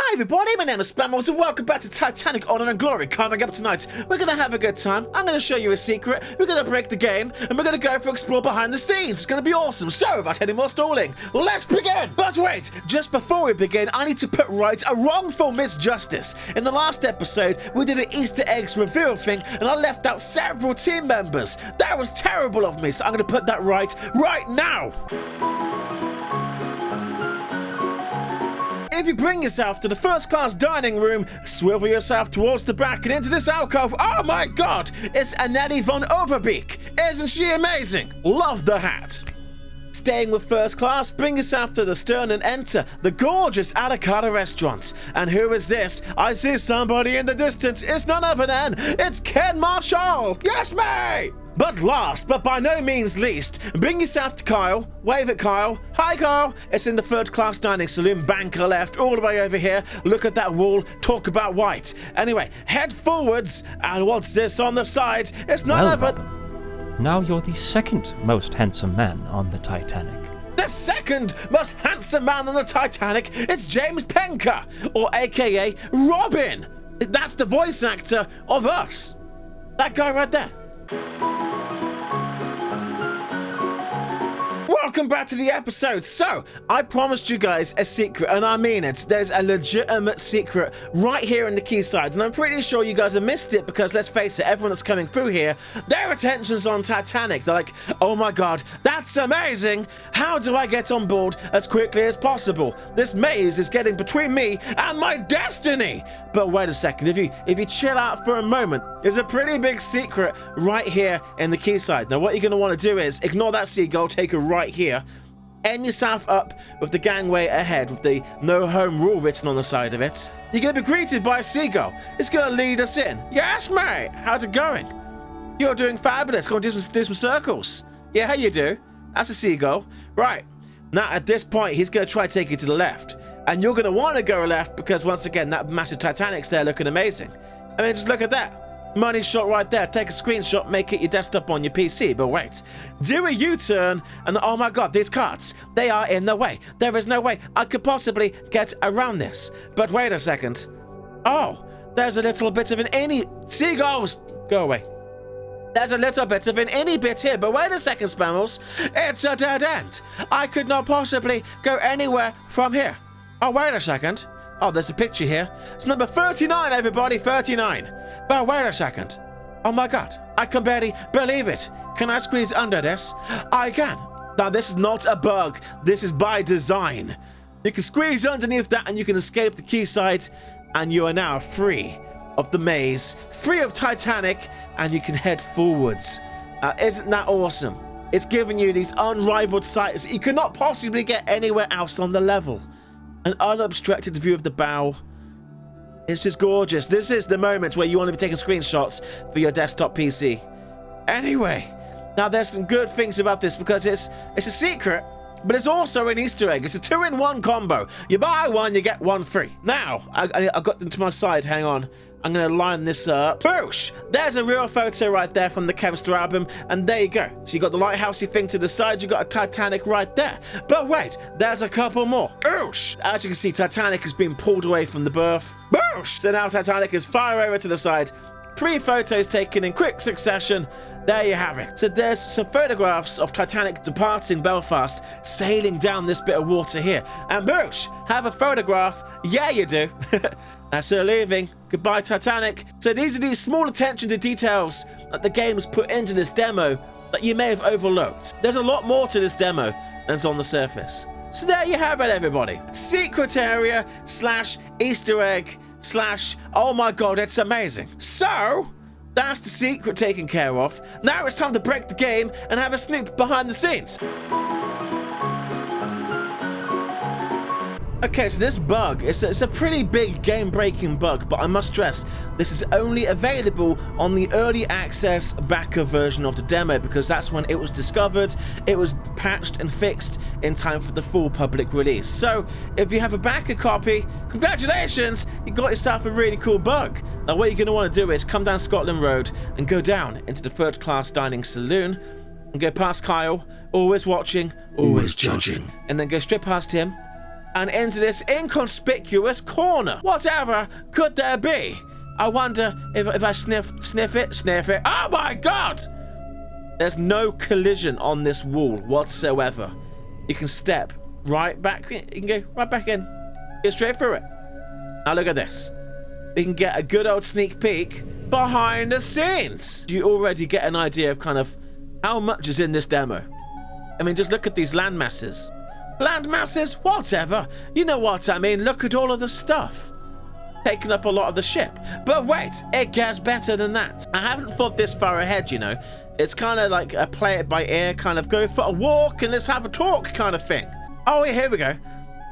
Hi everybody, my name is Spammals and welcome back to Titanic Honor and Glory. Coming up tonight, we're going to have a good time. I'm going to show you a secret, we're going to break the game, and we're going to go for explore behind the scenes. It's going to be awesome. So, without any more stalling, let's begin! But wait, just before we begin, I need to put right a wrongful misjustice. In the last episode, we did an Easter eggs reveal thing, and I left out several team members. That was terrible of me, so I'm going to put that right now! If you bring yourself to the first class dining room, swivel yourself towards the back and into this alcove. Oh my god! It's Annette von Overbeek! Isn't she amazing? Love the hat! Staying with first class, bring yourself to the stern and enter the gorgeous a la carte restaurant. And who is this? I see somebody in the distance. It's none other than, it's Ken Marshall! Yes, me! But last, but by no means least, bring yourself to Kyle. Wave at Kyle. Hi, Kyle. It's in the third class dining saloon, banker left, all the way over here. Look at that wall. Talk about white. Anyway, head forwards. And what's this on the side? It's none other... Now you're the second most handsome man on the Titanic. The second most handsome man on the Titanic? It's James Penker, or AKA Robin. That's the voice actor of us. That guy right there. Welcome back to the episode. So, I promised you guys a secret, and I mean it. There's a legitimate secret right here in the quayside, and I'm pretty sure you guys have missed it because, let's face it, everyone that's coming through here, their attention's on Titanic. They're like, oh my god, that's amazing! How do I get on board as quickly as possible? This maze is getting between me and my destiny! But wait a second, if you chill out for a moment, there's a pretty big secret right here in the quayside. Now, what you're going to want to do is ignore that seagull, take a right here, aim yourself up with the gangway ahead with the no home rule written on the side of it. You're going to be greeted by a seagull. It's going to lead us in. Yes, mate. How's it going? You're doing fabulous. Go and do some circles. Yeah, how you do? That's a seagull. Right. Now, at this point, he's going to try to take you to the left. And you're going to want to go left because, once again, that massive Titanic's there looking amazing. I mean, just look at that. Money shot right there. Take a screenshot, make it your desktop on your PC. But wait, do a U-turn, and oh my god, these carts, they are in the way. There is no way I could possibly get around this. But wait a second. Oh, there's a little bit of an any... Seagulls! Go away. There's a little bit of an any bit here, but wait a second, Spammals. It's a dead end. I could not possibly go anywhere from here. Oh, wait a second. Oh, there's a picture here. It's number 39, everybody, 39. But wait a second. Oh my god, I can barely believe it. Can I squeeze under this? I can. Now, this is not a bug. This is by design. You can squeeze underneath that and you can escape the quayside, and you are now free of the maze, free of Titanic, and you can head forwards. Isn't that awesome? It's giving you these unrivaled sights that you cannot possibly get anywhere else on the level. An unobstructed view of the bow. It's just gorgeous. This is the moment where you want to be taking screenshots for your desktop PC. Anyway, now there's some good things about this because it's a secret, but it's also an Easter egg. It's a 2-in-1 combo. You buy one, you get one free. Now, I got them to my side. Hang on. I'm going to line this up. Boosh! There's a real photo right there from the Chemster album, and there you go. So you got the lighthousey thing to the side, you got a Titanic right there. But wait, there's a couple more. Boosh! As you can see, Titanic has been pulled away from the berth. Boosh! So now Titanic is far over to the side. 3 photos taken in quick succession. There you have it. So there's some photographs of Titanic departing Belfast, sailing down this bit of water here. And boosh! Have a photograph. Yeah, you do. That's her leaving. Goodbye, Titanic. So these are these small attention to details that the game has put into this demo that you may have overlooked. There's a lot more to this demo than's on the surface. So there you have it, everybody. Secret area / Easter egg / oh my god, it's amazing. So that's the secret taken care of. Now it's time to break the game and have a snoop behind the scenes. Okay, so this bug, it's a pretty big game-breaking bug, but I must stress, this is only available on the early access backer version of the demo because that's when it was discovered, it was patched and fixed in time for the full public release. So, if you have a backer copy, congratulations, you got yourself a really cool bug. Now what you're going to want to do is come down Scotland Road and go down into the third class dining saloon and go past Kyle, always watching, always judging, and then go straight past him. and into this inconspicuous corner. Whatever could there be? I wonder if I sniff it. Oh my God! There's no collision on this wall whatsoever. You can step right back. You can go right back in. Go straight through it. Now look at this. You can get a good old sneak peek behind the scenes. You already get an idea of kind of how much is in this demo. I mean, just look at these land masses. Land masses? Whatever. You know what I mean. Look at all of the stuff. Taking up a lot of the ship. But wait, it gets better than that. I haven't thought this far ahead, you know. It's kind of like a play it by ear, kind of go for a walk and let's have a talk kind of thing. Oh, yeah, here we go.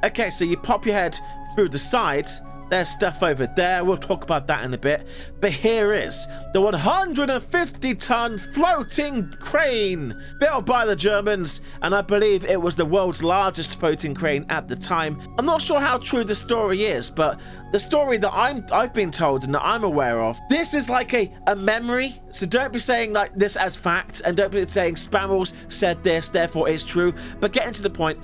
Okay, so you pop your head through the sides. There's stuff over there. We'll talk about that in a bit. But here is the 150-ton floating crane built by the Germans, and I believe it was the world's largest floating crane at the time. I'm not sure how true the story is, but the story that I've been told and that I'm aware of, this is like a memory. So don't be saying like this as fact, and don't be saying Spammals said this, therefore it's true. But getting to the point,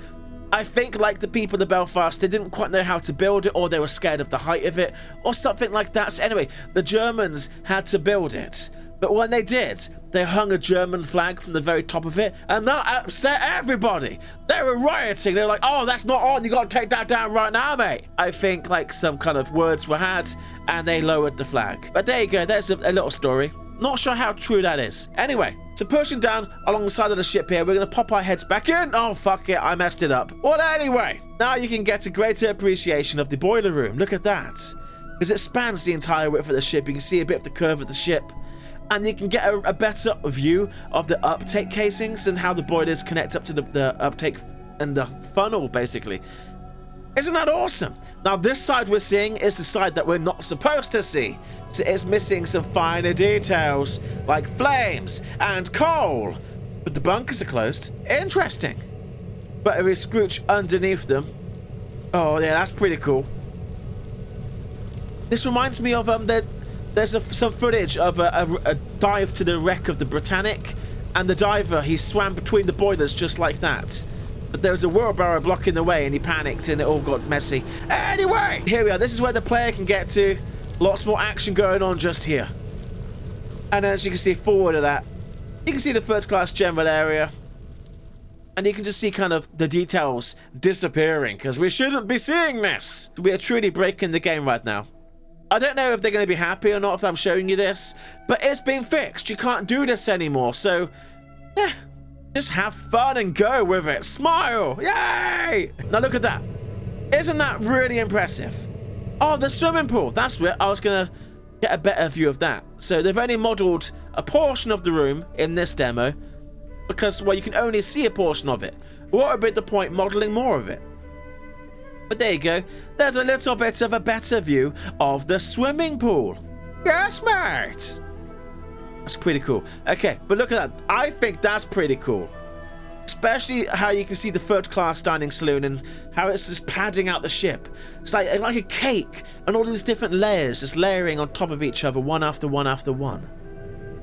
I think like the people of Belfast, they didn't quite know how to build it, or they were scared of the height of it, or something like that. So anyway, the Germans had to build it. But when they did, they hung a German flag from the very top of it, and that upset everybody. They were rioting. They were like, oh, that's not on. You got to take that down right now, mate. I think like some kind of words were had, and they lowered the flag. But there you go. There's a little story. Not sure how true that is. Anyway, so pushing down along the side of the ship here, we're going to pop our heads back in. Oh, fuck it. I messed it up. Well, anyway, now you can get a greater appreciation of the boiler room. Look at that. Because it spans the entire width of the ship. You can see a bit of the curve of the ship. And you can get a better view of the uptake casings and how the boilers connect up to the uptake and the funnel, basically. Isn't that awesome? Now, this side we're seeing is the side that we're not supposed to see. So it's missing some finer details, like flames and coal. But the bunkers are closed. Interesting. But if we scrooge underneath them... Oh, yeah, that's pretty cool. This reminds me of... There's some footage of a dive to the wreck of the Titanic. And the diver, he swam between the boilers just like that. But there was a wheelbarrow blocking the way and he panicked and it all got messy. Anyway, here we are. This is where the player can get to. Lots more action going on just here. And as you can see forward of that, you can see the first class general area. And you can just see kind of the details disappearing because we shouldn't be seeing this. We are truly breaking the game right now. I don't know if they're going to be happy or not if I'm showing you this, but it's been fixed. You can't do this anymore. So, yeah. Just have fun and go with it. Smile! Yay! Now look at that. Isn't that really impressive? Oh, the swimming pool. That's where I was going to get a better view of that. So they've only modeled a portion of the room in this demo because, well, you can only see a portion of it. What would be the point modeling more of it? But there you go. There's a little bit of a better view of the swimming pool. Yes, mate! That's pretty cool. Okay, but look at that. I think that's pretty cool. Especially how you can see the third class dining saloon and how it's just padding out the ship. It's like a cake and all these different layers just layering on top of each other, one after one after one.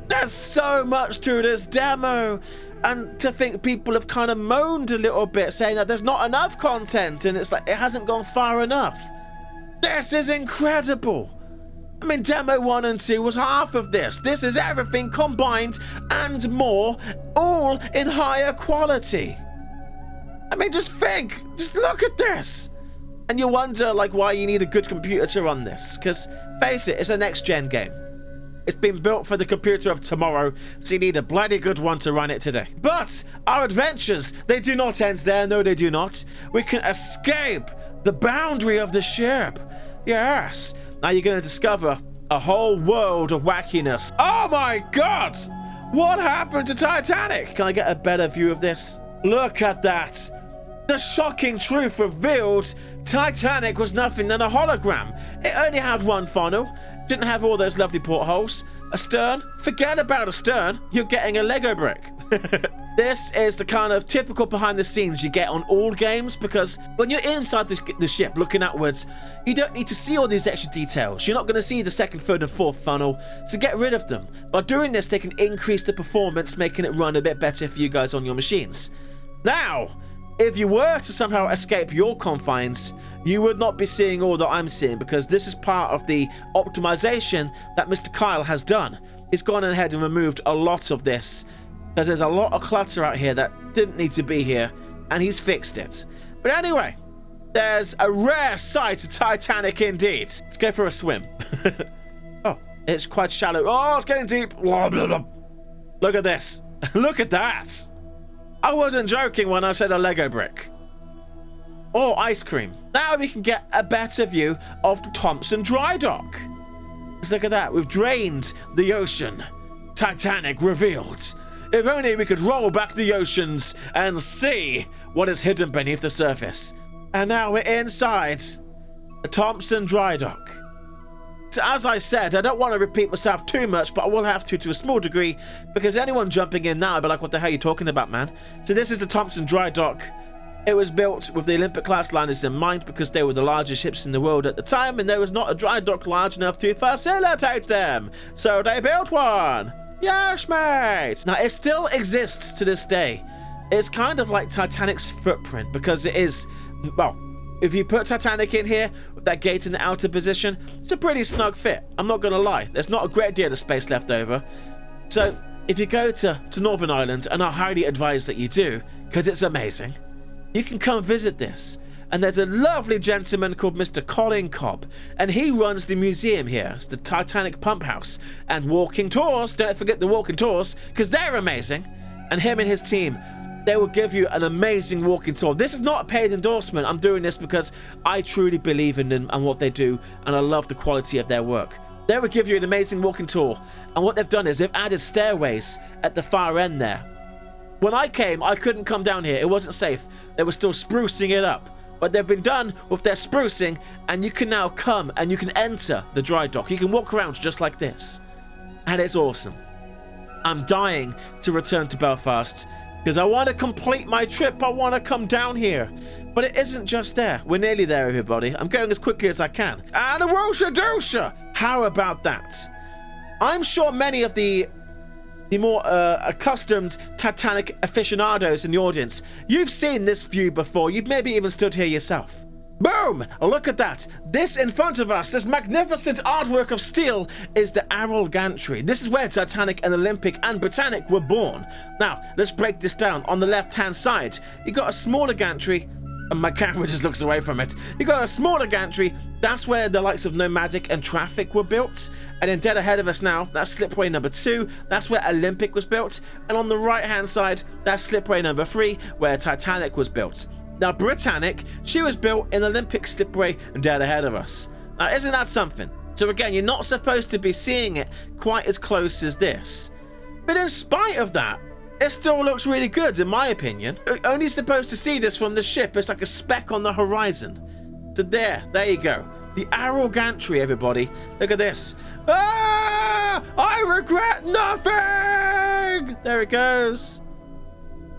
There's so much to this demo. And to think people have kind of moaned a little bit saying that there's not enough content and it's like it hasn't gone far enough. This is incredible. I mean, Demo 1 and 2 was half of this. This is everything combined and more, all in higher quality. I mean, just think. Just look at this. And you wonder, like, why you need a good computer to run this. Because, face it, it's a next-gen game. It's been built for the computer of tomorrow, so you need a bloody good one to run it today. But our adventures, they do not end there. No, they do not. We can escape the boundary of the ship. Yes. Now you're going to discover a whole world of wackiness. Oh my God! What happened to Titanic? Can I get a better view of this? Look at that. The shocking truth revealed. Titanic was nothing than a hologram. It only had one funnel. Didn't have all those lovely portholes. A stern? Forget about a stern. You're getting a Lego brick. This is the kind of typical behind the scenes you get on all games, because when you're inside the ship looking outwards, you don't need to see all these extra details. You're not going to see the second, third and fourth funnel, so get rid of them. By doing this, they can increase the performance, making it run a bit better for you guys on your machines. Now, if you were to somehow escape your confines, you would not be seeing all that I'm seeing, because this is part of the optimization that Mr. Kyle has done. He's gone ahead and removed a lot of this, because there's a lot of clutter out here that didn't need to be here, and he's fixed it. But anyway, there's a rare sight of Titanic indeed. Let's go for a swim. Oh, it's quite shallow. Oh, it's getting deep. Blah, blah, blah. Look at this. Look at that. I wasn't joking when I said a Lego brick. Or ice cream. Now we can get a better view of the Thompson Dry Dock. Just look at that. We've drained the ocean. Titanic revealed. If only we could roll back the oceans and see what is hidden beneath the surface. And now we're inside the Thompson Dry Dock. So as I said, I don't want to repeat myself too much, but I will have to a small degree, because anyone jumping in now will be like, what the hell are you talking about, man? So this is the Thompson Dry Dock. It was built with the Olympic class liners in mind, because they were the largest ships in the world at the time, and there was not a dry dock large enough to facilitate them. So they built one. Yes, mate. Now, it still exists to this day. It's kind of like Titanic's footprint, because it is, well, if you put Titanic in here with that gate in the outer position, it's a pretty snug fit. I'm not going to lie. There's not a great deal of space left over. So if you go to Northern Ireland, and I highly advise that you do, because it's amazing, you can come visit this. And there's a lovely gentleman called Mr. Colin Cobb, and he runs the museum here. It's the Titanic Pump House. And walking tours, don't forget the walking tours, because they're amazing. And him and his team, they will give you an amazing walking tour. This is not a paid endorsement. I'm doing this because I truly believe in them and what they do, and I love the quality of their work. They will give you an amazing walking tour, and what they've done is they've added stairways at the far end there. When I came, I couldn't come down here. It wasn't safe. They were still sprucing it up. But they've been done with their sprucing, and you can now come and you can enter the dry dock. You can walk around just like this. And it's awesome. I'm dying to return to Belfast, because I want to complete my trip. I want to come down here. But it isn't just there. We're nearly there, everybody. I'm going as quickly as I can. And a Rosha Dosha! How about that? I'm sure many of the more accustomed Titanic aficionados in the audience, you've seen this view before. You've maybe even stood here yourself. Boom! Look at that. This in front of us, this magnificent artwork of steel, is the Emerald Gantry. This is where Titanic and Olympic and Britannic were born. Now, let's break this down. On the left-hand side, you got a smaller gantry, and my camera just looks away from it. You got a smaller gantry. That's where the likes of Nomadic and Traffic were built. And then dead ahead of us now, that's slipway number 2. That's where Olympic was built. And on the right-hand side, that's slipway number 3, where Titanic was built. Now, Britannic, she was built in Olympic slipway dead ahead of us. Now, isn't that something? So again, you're not supposed to be seeing it quite as close as this. But in spite of that, it still looks really good, in my opinion. You're only supposed to see this from the ship. It's like a speck on the horizon. So there you go. The Emerald Gantry, everybody. Look at this. Ah! I regret nothing! There it goes.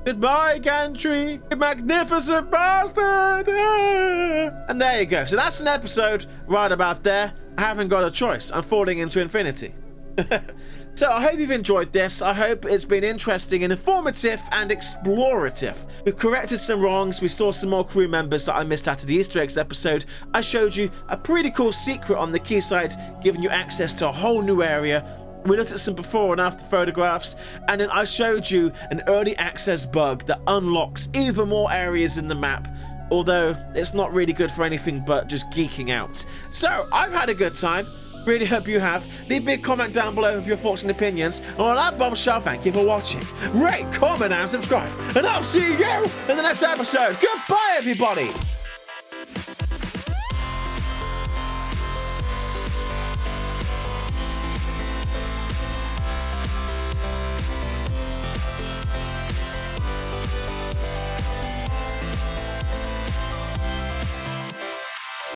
Goodbye, Gantry, you magnificent bastard! Ah! And there you go. So that's an episode right about there. I haven't got a choice. I'm falling into infinity. So I hope you've enjoyed this. I hope it's been interesting and informative and explorative. We've corrected some wrongs. We saw some more crew members that I missed out of the Easter eggs episode. I showed you a pretty cool secret on the quayside, giving you access to a whole new area. We looked at some before and after photographs, and then I showed you an early access bug that unlocks even more areas in the map, although it's not really good for anything but just geeking out. So I've had a good time. Really hope you have. Leave me a comment down below with your thoughts and opinions. And on that bombshell, thank you for watching. Rate, comment, and subscribe. And I'll see you in the next episode. Goodbye, everybody.